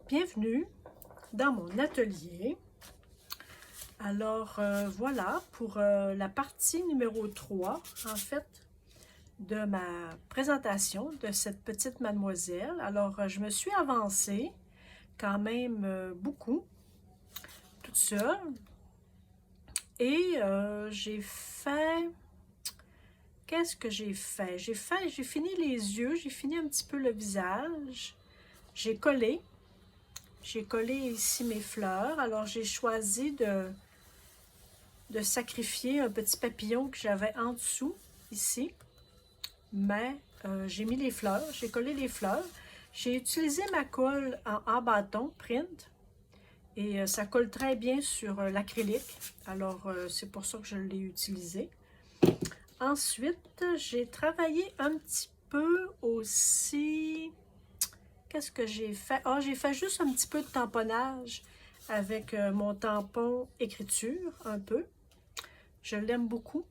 bienvenue dans mon atelier. Alors voilà pour la partie numéro 3 en fait de ma présentation de cette petite mademoiselle. Alors je me suis avancée quand même beaucoup toute seule et j'ai fait... Qu'est-ce que j'ai fait? J'ai fini les yeux, j'ai fini un petit peu le visage, j'ai collé ici mes fleurs. Alors j'ai choisi de sacrifier un petit papillon que j'avais en dessous ici, mais j'ai mis les fleurs, j'ai collé les fleurs. J'ai utilisé ma colle en bâton print et ça colle très bien sur l'acrylique, alors c'est pour ça que je l'ai utilisé. Ensuite, j'ai travaillé un petit peu aussi. Qu'est-ce que j'ai fait? Ah, j'ai fait juste un petit peu de tamponnage avec mon tampon écriture, un peu. Je l'aime beaucoup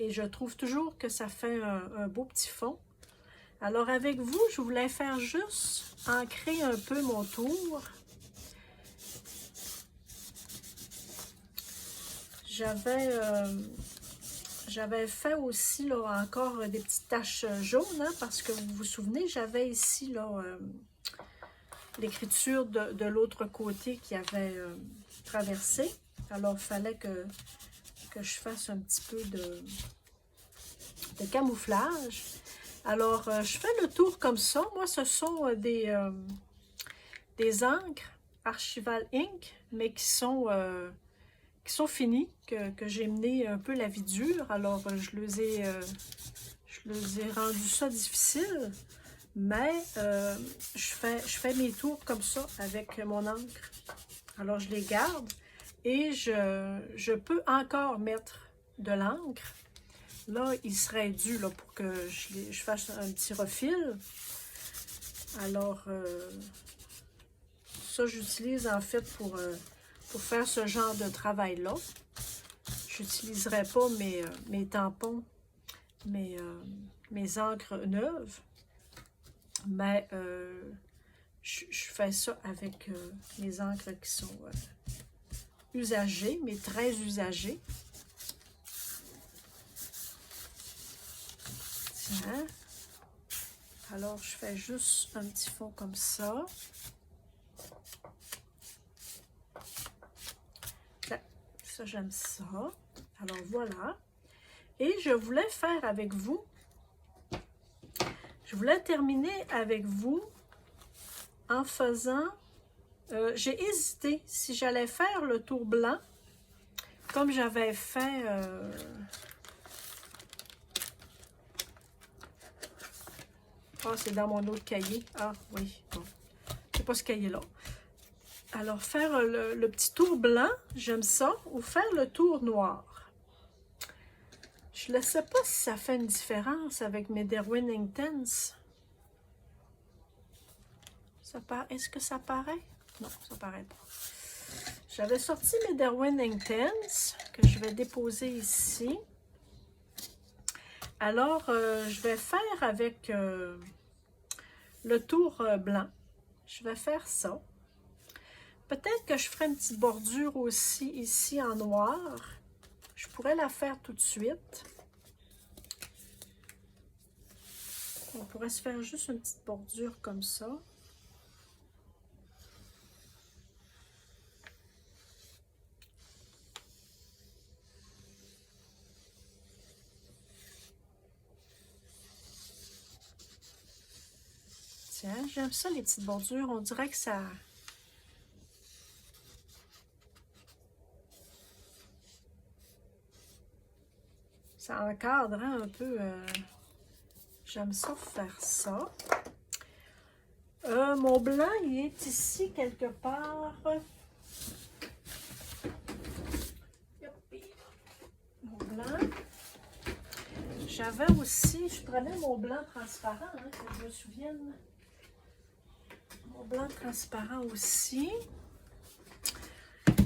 et je trouve toujours que ça fait un beau petit fond. Alors avec vous, je voulais faire juste ancrer un peu mon tour. J'avais fait aussi là, encore des petites taches jaunes, hein, parce que vous vous souvenez, j'avais ici l'écriture de l'autre côté qui avait traversé. Alors, il fallait que je fasse un petit peu de camouflage. Alors, je fais le tour comme ça. Moi, ce sont des encres Archival Ink, mais qui sont finis, que j'ai mené un peu la vie dure. Alors, je les ai rendu ça difficile, mais je fais mes tours comme ça avec mon encre. Alors, je les garde et je peux encore mettre de l'encre. Là, il serait dû là, pour que je fasse un petit refil. Alors, ça, j'utilise en fait pour faire ce genre de travail-là. Je n'utiliserai pas mes tampons, mes encres neuves, mais je fais ça avec mes encres qui sont usagées, mais très usagées. Tiens. Alors, je fais juste un petit fond comme ça. Ça, j'aime ça. Alors, voilà. Et je voulais faire avec vous, je voulais terminer avec vous en faisant, j'ai hésité si j'allais faire le tour blanc, comme j'avais fait, c'est dans mon autre cahier. Ah oui, bon, c'est pas ce cahier-là. Alors, faire le petit tour blanc, j'aime ça, ou faire le tour noir. Je ne sais pas si ça fait une différence avec mes Derwent Inktense. Est-ce que ça paraît? Non, ça paraît pas. J'avais sorti mes Derwent Inktense que je vais déposer ici. Alors, je vais faire avec le tour blanc. Je vais faire ça. Peut-être que je ferai une petite bordure aussi ici en noir. Je pourrais la faire tout de suite. On pourrait se faire juste une petite bordure comme ça. Tiens, j'aime ça les petites bordures. On dirait que ça encadre hein, un peu. J'aime ça faire ça. Mon blanc, il est ici quelque part. Mon blanc. J'avais aussi, je prenais mon blanc transparent, hein, que je me souvienne. Mon blanc transparent aussi.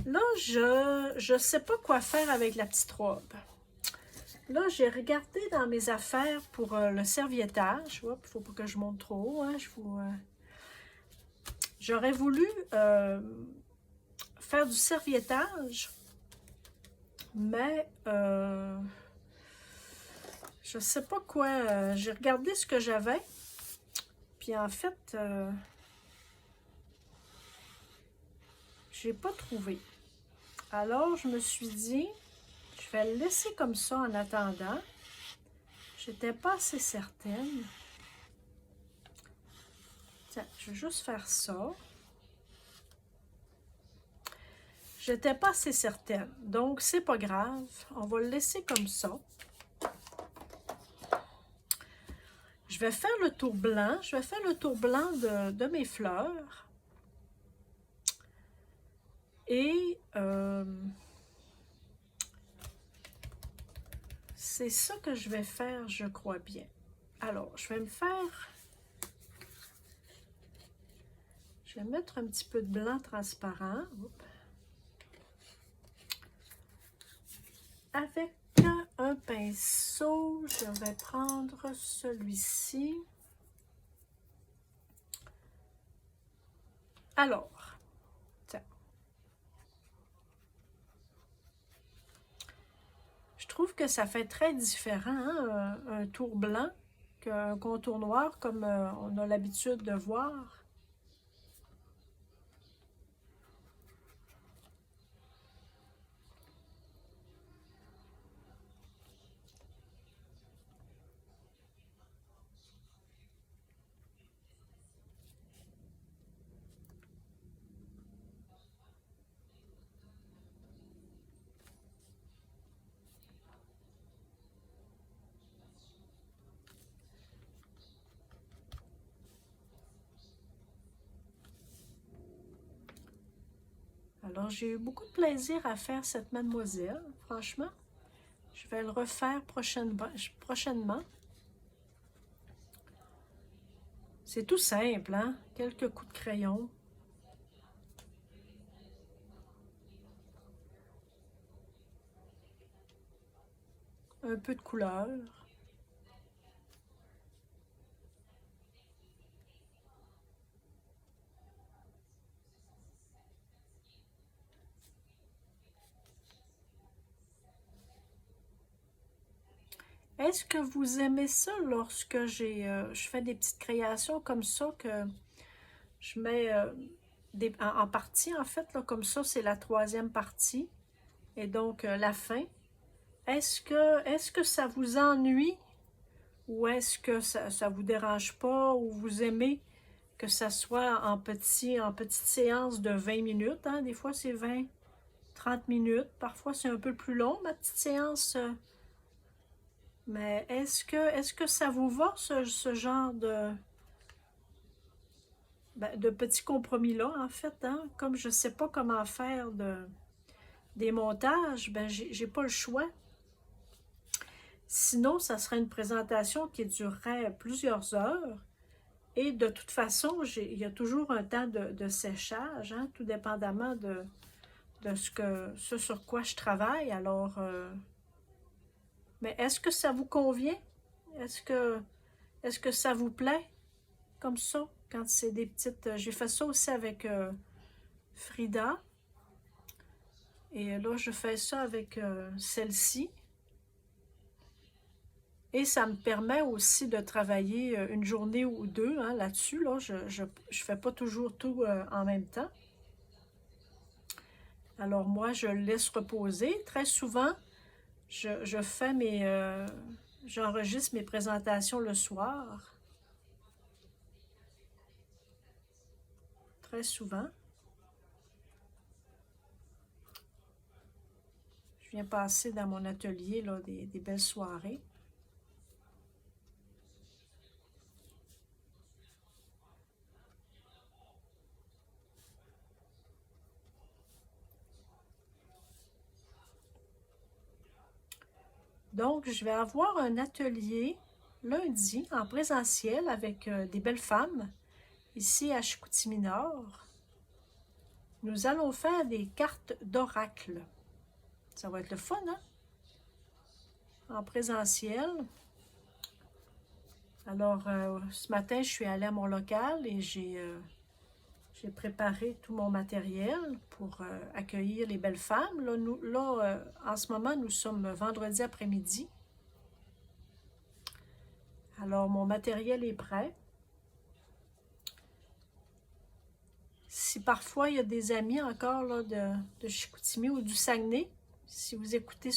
Là, je ne sais pas quoi faire avec la petite robe. Là, j'ai regardé dans mes affaires pour le serviettage. Il ne faut pas que je monte trop haut. Hein, J'aurais voulu faire du serviettage, mais je sais pas quoi. J'ai regardé ce que j'avais, puis en fait, j'ai pas trouvé. Alors, je me suis dit, je vais le laisser comme ça en attendant. J'étais pas assez certaine. Tiens, je vais juste faire ça. J'étais pas assez certaine, donc c'est pas grave. On va le laisser comme ça. Je vais faire le tour blanc. Je vais faire le tour blanc de mes fleurs. Et c'est ça que je vais faire, je crois bien. Alors, je vais me faire... Je vais mettre un petit peu de blanc transparent. Oups. Avec un pinceau, je vais prendre celui-ci. Alors, tiens. Je trouve que ça fait très différent, hein, un tour blanc qu'un contour noir comme on a l'habitude de voir. Alors, j'ai eu beaucoup de plaisir à faire cette mademoiselle, franchement. Je vais le refaire prochainement. C'est tout simple, hein? Quelques coups de crayon. Un peu de couleur. Est-ce que vous aimez ça lorsque je fais des petites créations comme ça que je mets en partie, en fait, là, comme ça, c'est la troisième partie, et donc la fin. Est-ce que ça vous ennuie ou est-ce que ça ne vous dérange pas ou vous aimez que ça soit en petite séance de 20 minutes, hein? Des fois, c'est 20-30 minutes. Parfois, c'est un peu plus long, ma petite séance. Mais est-ce que ça vous va, ce genre de petits compromis-là, en fait, hein? Comme je ne sais pas comment faire des montages, ben j'ai pas le choix. Sinon, ça serait une présentation qui durerait plusieurs heures. Et de toute façon, il y a toujours un temps de séchage, hein, tout dépendamment de ce sur quoi je travaille. Alors, mais est-ce que ça vous convient? Est-ce que ça vous plaît comme ça? Quand c'est des petites... J'ai fait ça aussi avec Frida. Et là, je fais ça avec celle-ci. Et ça me permet aussi de travailler une journée ou deux, hein, là-dessus. Là, je fais pas toujours tout en même temps. Alors moi, je le laisse reposer. Très souvent, je fais j'enregistre mes présentations le soir. Très souvent. Je viens passer dans mon atelier là, des belles soirées. Donc, je vais avoir un atelier lundi en présentiel avec des belles femmes ici à Chicoutimi-Nord. Nous allons faire des cartes d'oracle. Ça va être le fun, hein? En présentiel. Alors, ce matin, je suis allée à mon local et j'ai J'ai préparé tout mon matériel pour accueillir les belles femmes. Là, en ce moment, nous sommes vendredi après-midi. Alors, mon matériel est prêt. Si parfois il y a des amis encore là, de Chicoutimi ou du Saguenay, si vous écoutez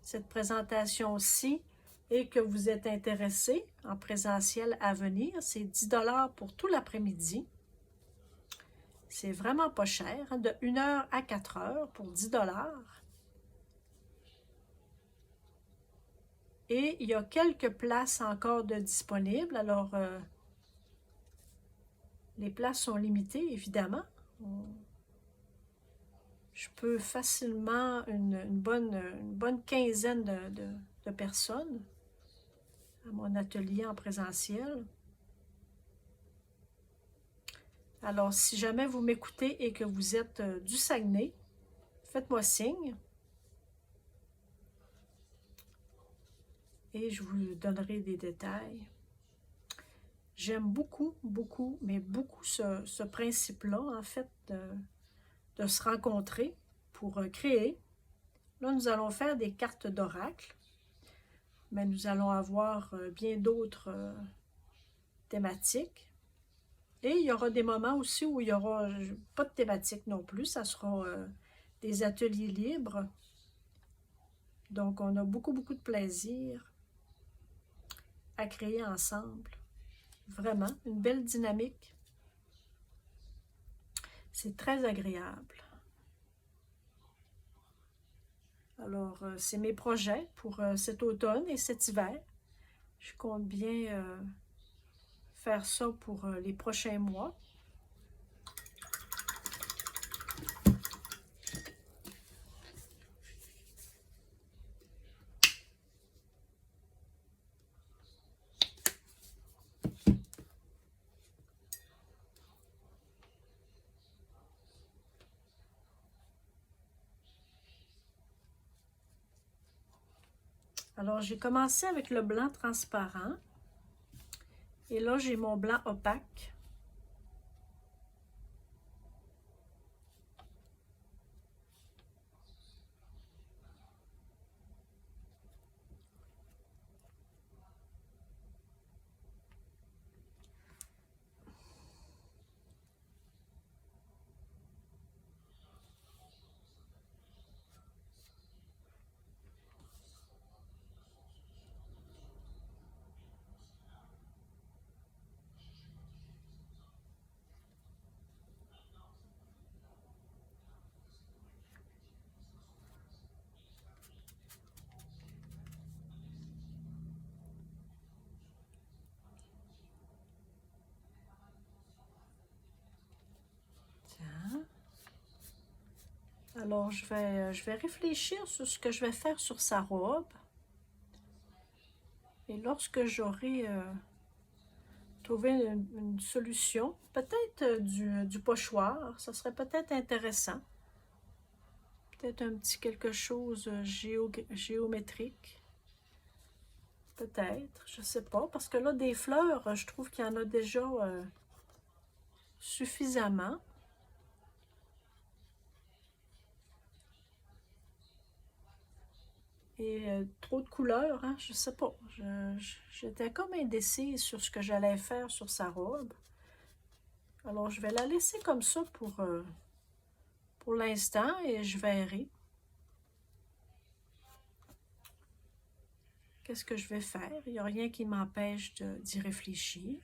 cette présentation-ci et que vous êtes intéressé en présentiel à venir, c'est 10 $ pour tout l'après-midi. C'est vraiment pas cher, hein, de 1 heure à 4 heures pour 10 $. Et il y a quelques places encore de disponibles. Alors, les places sont limitées, évidemment. Je peux facilement une bonne quinzaine de personnes à mon atelier en présentiel. Alors, si jamais vous m'écoutez et que vous êtes du Saguenay, faites-moi signe. Et je vous donnerai des détails. J'aime beaucoup, beaucoup, mais beaucoup ce principe-là, en fait, de se rencontrer pour créer. Là, nous allons faire des cartes d'oracle, mais nous allons avoir bien d'autres thématiques. Et il y aura des moments aussi où il n'y aura pas de thématique non plus. Ça sera des ateliers libres. Donc, on a beaucoup, beaucoup de plaisir à créer ensemble. Vraiment, une belle dynamique. C'est très agréable. Alors, c'est mes projets pour cet automne et cet hiver. Je compte bien faire ça pour les prochains mois. Alors, j'ai commencé avec le blanc transparent. Et là, j'ai mon blanc opaque. Alors, je vais réfléchir sur ce que je vais faire sur sa robe. Et lorsque j'aurai trouvé une solution, peut-être du pochoir, ça serait peut-être intéressant. Peut-être un petit quelque chose géométrique. Peut-être, je ne sais pas. Parce que là, des fleurs, je trouve qu'il y en a déjà suffisamment. Et trop de couleurs, hein? Je sais pas. J'étais comme indécise sur ce que j'allais faire sur sa robe. Alors, je vais la laisser comme ça pour l'instant et je verrai. Qu'est-ce que je vais faire? Il n'y a rien qui m'empêche d'y réfléchir.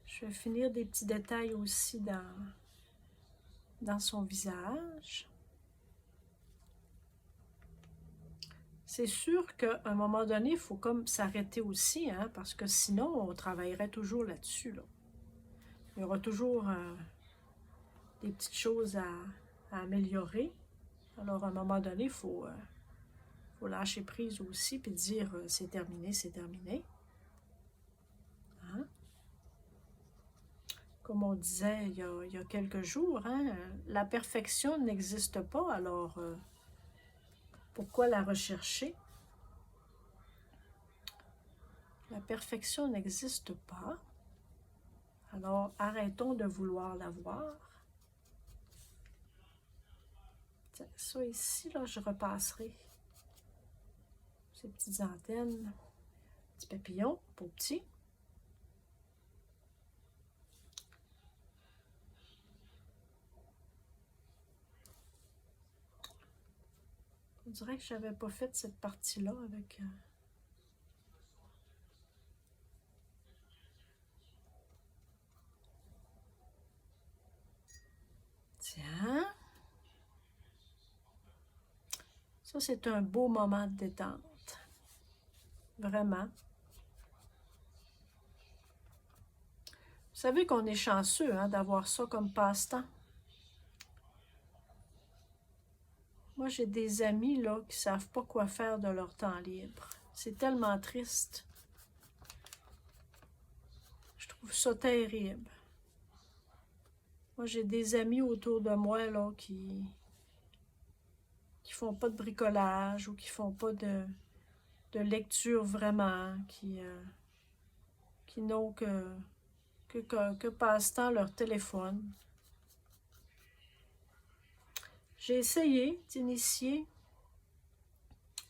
Je vais finir des petits détails aussi dans son visage. C'est sûr qu'à un moment donné, il faut comme s'arrêter aussi, hein, parce que sinon, on travaillerait toujours là-dessus. Là. Il y aura toujours des petites choses à améliorer. Alors, à un moment donné, il faut lâcher prise aussi, puis dire c'est terminé, c'est terminé. Hein? comme on disait il y a quelques jours, hein, la perfection n'existe pas, alors pourquoi la rechercher? La perfection n'existe pas, alors arrêtons de vouloir la voir. Tiens, ça ici, là, je repasserai ces petites antennes, petits papillons, pour petits. On dirait que je n'avais pas fait cette partie-là avec... Tiens. Ça, c'est un beau moment de détente. Vraiment. Vous savez qu'on est chanceux hein, d'avoir ça comme passe-temps. Moi, j'ai des amis là qui ne savent pas quoi faire de leur temps libre. C'est tellement triste. Je trouve ça terrible. Moi, j'ai des amis autour de moi là qui font pas de bricolage ou qui font pas de lecture vraiment, qui n'ont que passe-temps leur téléphone. J'ai essayé d'initier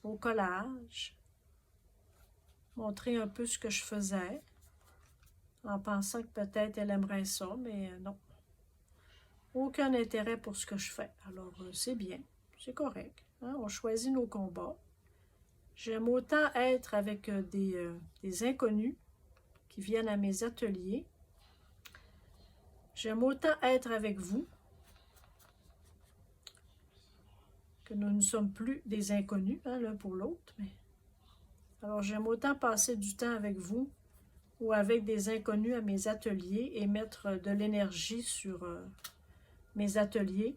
au collage, montrer un peu ce que je faisais, en pensant que peut-être elle aimerait ça, mais non. Aucun intérêt pour ce que je fais. Alors, c'est bien, c'est correct. Hein? On choisit nos combats. J'aime autant être avec des inconnus qui viennent à mes ateliers. J'aime autant être avec vous que nous ne sommes plus des inconnus hein, l'un pour l'autre. Mais... Alors, j'aime autant passer du temps avec vous ou avec des inconnus à mes ateliers et mettre de l'énergie sur mes ateliers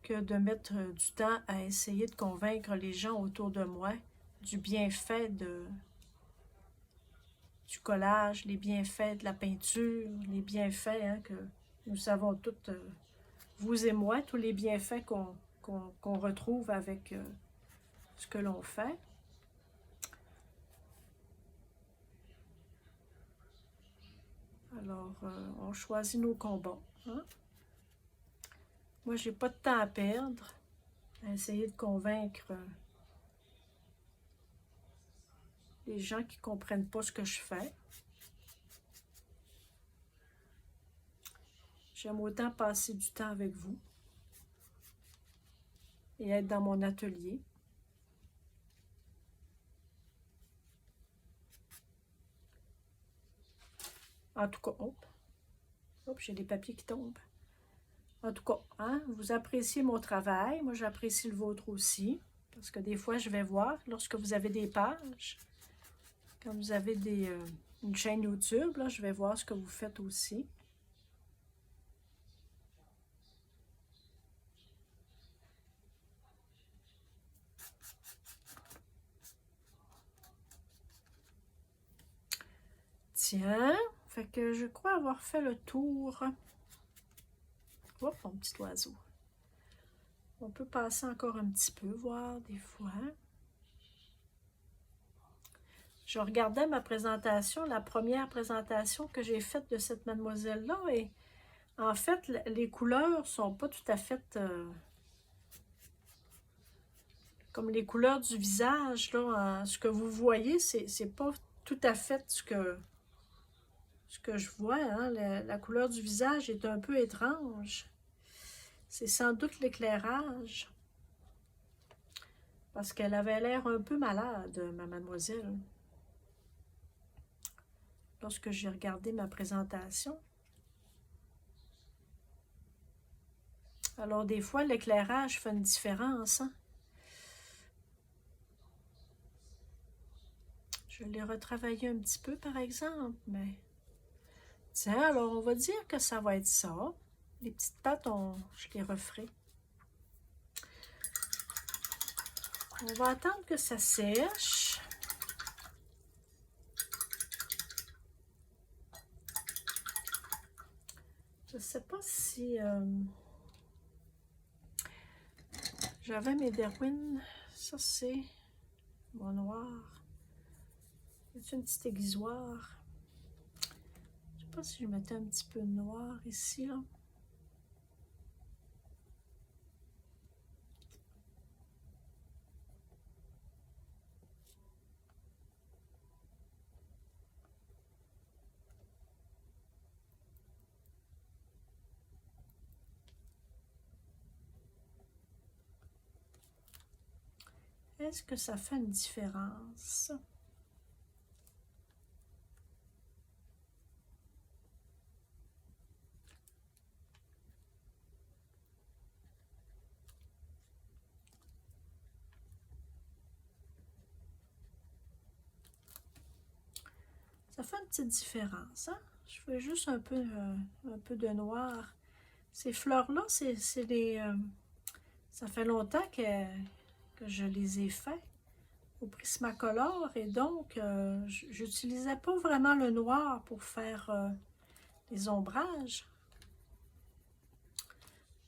que de mettre du temps à essayer de convaincre les gens autour de moi du bienfait du collage, les bienfaits de la peinture, les bienfaits hein, que nous savons toutes, vous et moi, tous les bienfaits qu'on retrouve avec ce que l'on fait. Alors, on choisit nos combats. Hein? Moi, j'ai pas de temps à perdre à essayer de convaincre les gens qui ne comprennent pas ce que je fais. J'aime autant passer du temps avec vous et être dans mon atelier. En tout cas, j'ai des papiers qui tombent. En tout cas, hein, vous appréciez mon travail. Moi, j'apprécie le vôtre aussi. Parce que des fois, je vais voir, lorsque vous avez des pages, quand vous avez une chaîne YouTube, là, je vais voir ce que vous faites aussi. Tiens, fait que je crois avoir fait le tour. Hop, mon petit oiseau. On peut passer encore un petit peu, voir des fois. Je regardais ma présentation, la première présentation que j'ai faite de cette mademoiselle-là, et en fait, les couleurs sont pas tout à fait comme les couleurs du visage. Là, hein. Ce que vous voyez, c'est pas tout à fait ce que je vois. Hein. La couleur du visage est un peu étrange. C'est sans doute l'éclairage. Parce qu'elle avait l'air un peu malade, ma mademoiselle. Lorsque j'ai regardé ma présentation. Alors, des fois, l'éclairage fait une différence. Hein? Je l'ai retravaillé un petit peu, par exemple, mais... Tiens, alors, on va dire que ça va être ça. Les petites pattes, je les referai. On va attendre que ça sèche. Je ne sais pas si j'avais mes Derwent. Ça, c'est mon noir. C'est une petite aiguisoire. Je ne sais pas si je mettais un petit peu de noir ici, là. Est-ce que ça fait une différence? Ça fait une petite différence, hein? Je fais juste un peu de noir. Ces fleurs-là, c'est des... ça fait longtemps que je les ai faits au Prismacolor et donc j'utilisais pas vraiment le noir pour faire les ombrages.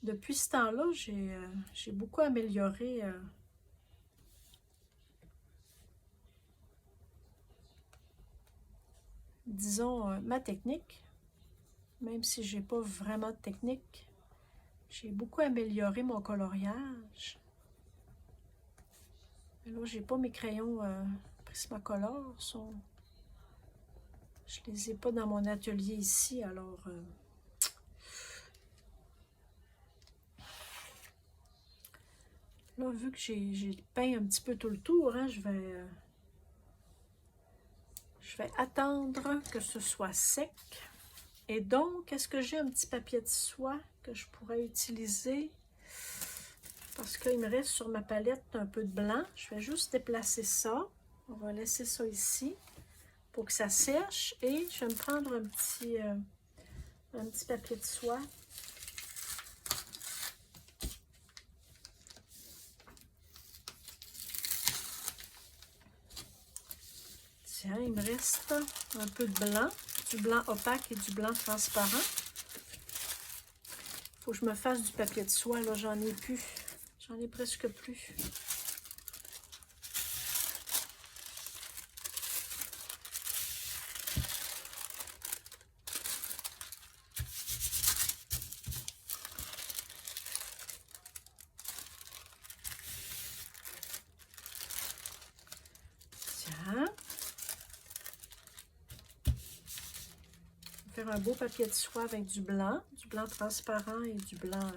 Depuis ce temps-là, j'ai beaucoup amélioré disons ma technique, même si j'ai pas vraiment de technique. J'ai beaucoup amélioré mon coloriage. Mais là, j'ai pas mes crayons Prismacolor. Je les ai pas dans mon atelier ici, alors... là, vu que j'ai peint un petit peu tout le tour, hein, je vais attendre que ce soit sec. Et donc, est-ce que j'ai un petit papier de soie que je pourrais utiliser? Parce qu'il me reste sur ma palette un peu de blanc. Je vais juste déplacer ça. On va laisser ça ici pour que ça sèche. Et je vais me prendre un petit papier de soie. Tiens, il me reste un peu de blanc, du blanc opaque et du blanc transparent. Il faut que je me fasse du papier de soie, là, j'en ai plus. J'en ai presque plus. Tiens. Faire un beau papier de soie avec du blanc transparent et du blanc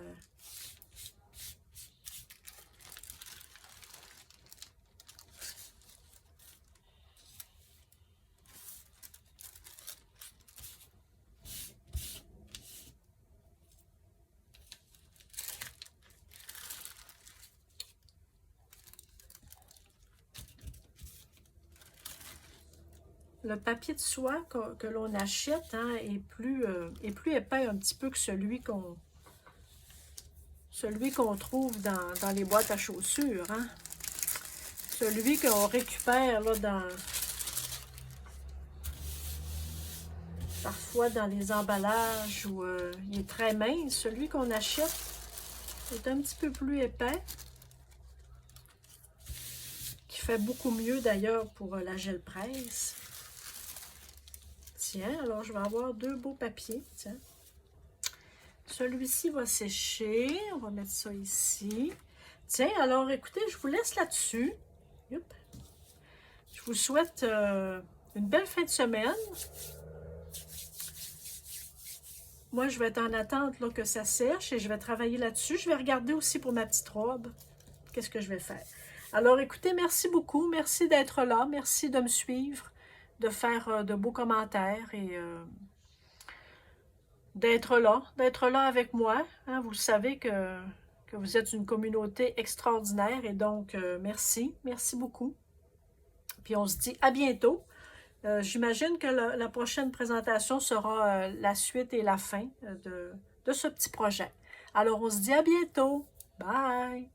le papier de soie que l'on achète hein, est plus épais un petit peu que celui qu'on trouve dans les boîtes à chaussures. Hein. Celui qu'on récupère là, parfois dans les emballages où il est très mince. Celui qu'on achète est un petit peu plus épais. Qui fait beaucoup mieux d'ailleurs pour la gel presse. Tiens, alors je vais avoir deux beaux papiers. Tiens. Celui-ci va sécher. On va mettre ça ici. Tiens, alors écoutez, je vous laisse là-dessus. Je vous souhaite une belle fin de semaine. Moi, je vais être en attente là, que ça sèche et je vais travailler là-dessus. Je vais regarder aussi pour ma petite robe. Qu'est-ce que je vais faire? Alors, écoutez, merci beaucoup. Merci d'être là. Merci de me suivre, de faire de beaux commentaires et d'être là avec moi. Hein, vous savez que vous êtes une communauté extraordinaire et donc, merci. Merci beaucoup. Puis, on se dit à bientôt. J'imagine que la prochaine présentation sera la suite et la fin de ce petit projet. Alors, on se dit à bientôt. Bye!